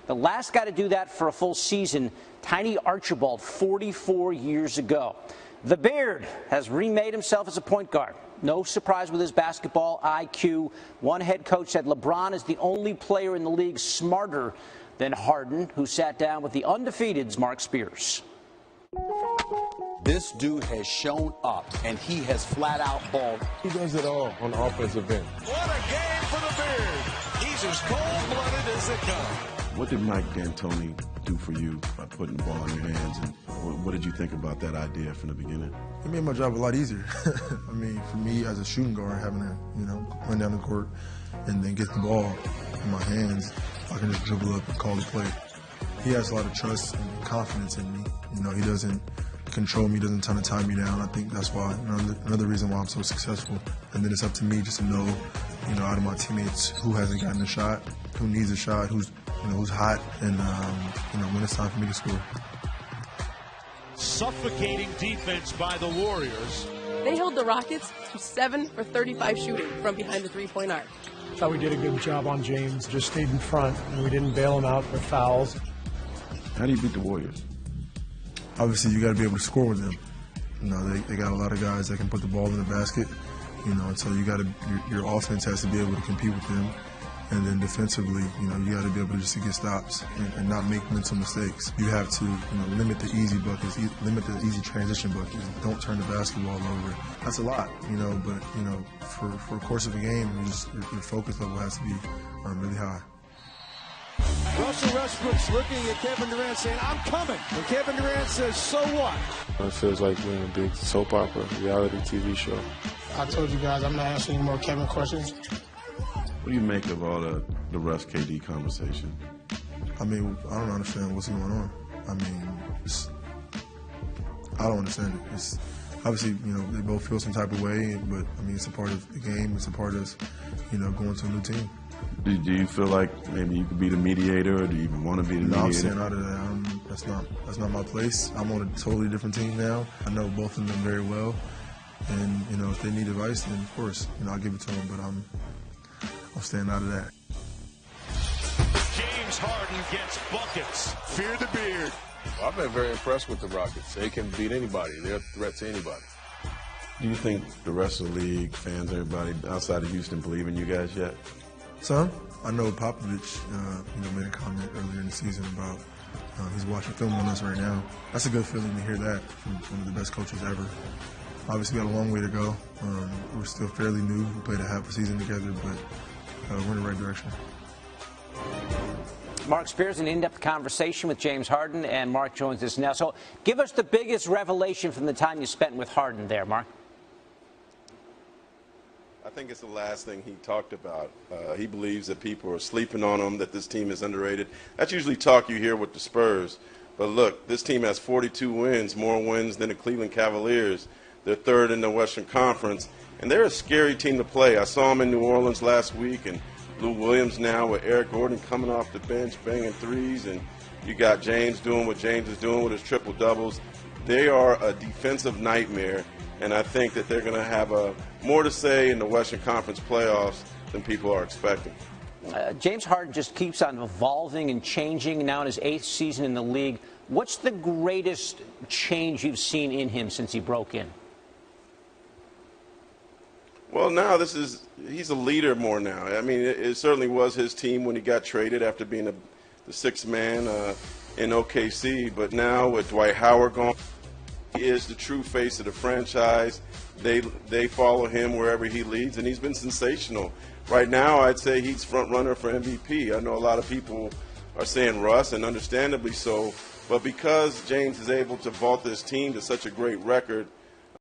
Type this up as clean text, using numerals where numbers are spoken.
The last guy to do that for a full season, Tiny Archibald, 44 years ago. The Beard has remade himself as a point guard. No surprise with his basketball IQ. One head coach said LeBron is the only player in the league smarter than Harden, who sat down with the undefeated's Mark Spears. This dude has shown up, and he has flat out balled. He does it all on the offensive end. What a game for the Beard. He's as cold-blooded as they come. What did Mike D'Antoni do for you by putting the ball in your hands, and what did you think about that idea from the beginning? It made my job a lot easier. I mean, for me as a shooting guard, having to, run down the court and then get the ball in my hands, I can just dribble up and call the play. He has a lot of trust and confidence in me. He doesn't control me, doesn't try to tie me down. I think that's why, another reason why I'm so successful. And then it's up to me just to know, out of my teammates, who hasn't gotten a shot, who needs a shot, who's hot, and, when it's time for me to score. Suffocating defense by the Warriors. They held the Rockets to 7 for 35 shooting from behind the three-point arc. I thought we did a good job on James, just stayed in front, and we didn't bail him out with fouls. How do you beat the Warriors? Obviously, you got to be able to score with them. They got a lot of guys that can put the ball in the basket, and so your offense has to be able to compete with them. And then defensively, you got to be able to get stops and not make mental mistakes. You have to, limit the easy buckets, limit the easy transition buckets. Don't turn the basketball over. That's a lot, but, for a course of a game, your focus level has to be really high. Russell Westbrook's looking at Kevin Durant saying, I'm coming. And Kevin Durant says, so what? It feels like we're in a big soap opera, reality TV show. I told you guys I'm not answering any more Kevin questions. What do you make of all the Russ KD conversation? I mean, I don't understand what's going on. I mean, I don't understand it. It's obviously, they both feel some type of way, but I mean, it's a part of the game. It's a part of, going to a new team. Do you feel like maybe you could be the mediator, or do you even want to be the mediator? No, I'm staying out of that. That's not my place. I'm on a totally different team now. I know both of them very well, and if they need advice, then of course, I'll give it to them. But I'm staying out of that. James Harden gets buckets. Fear the Beard. Well, I've been very impressed with the Rockets. They can beat anybody. They're a threat to anybody. Do you think the rest of the league, fans, everybody outside of Houston believe in you guys yet? Some. I know Popovich, made a comment earlier in the season about he's watching film on us right now. That's a good feeling to hear that from one of the best coaches ever. Obviously, we got a long way to go. We're still fairly new. We played a half a season together, but we're in the right direction. Mark Spears, an in-depth conversation with James Harden, and Mark joins us now. So give us the biggest revelation from the time you spent with Harden there, Mark. I think it's the last thing he talked about. He believes that people are sleeping on him, that this team is underrated. That's usually talk you hear with the Spurs. But look, this team has 42 wins, more wins than the Cleveland Cavaliers. They're third in the Western Conference, and they're a scary team to play. I saw them in New Orleans last week, and Lou Williams now with Eric Gordon coming off the bench, banging threes, and you got James doing what James is doing with his triple-doubles. They are a defensive nightmare, and I think that they're going to have more to say in the Western Conference playoffs than people are expecting. James Harden just keeps on evolving and changing now in his 8th season in the league. What's the greatest change you've seen in him since he broke in? Well, now he's a leader more now. I mean, it certainly was his team when he got traded after being the sixth man in OKC. But now with Dwight Howard gone, he is the true face of the franchise. They follow him wherever he leads, and he's been sensational. Right now, I'd say he's front runner for MVP. I know a lot of people are saying Russ, and understandably so. But because James is able to vault this team to such a great record,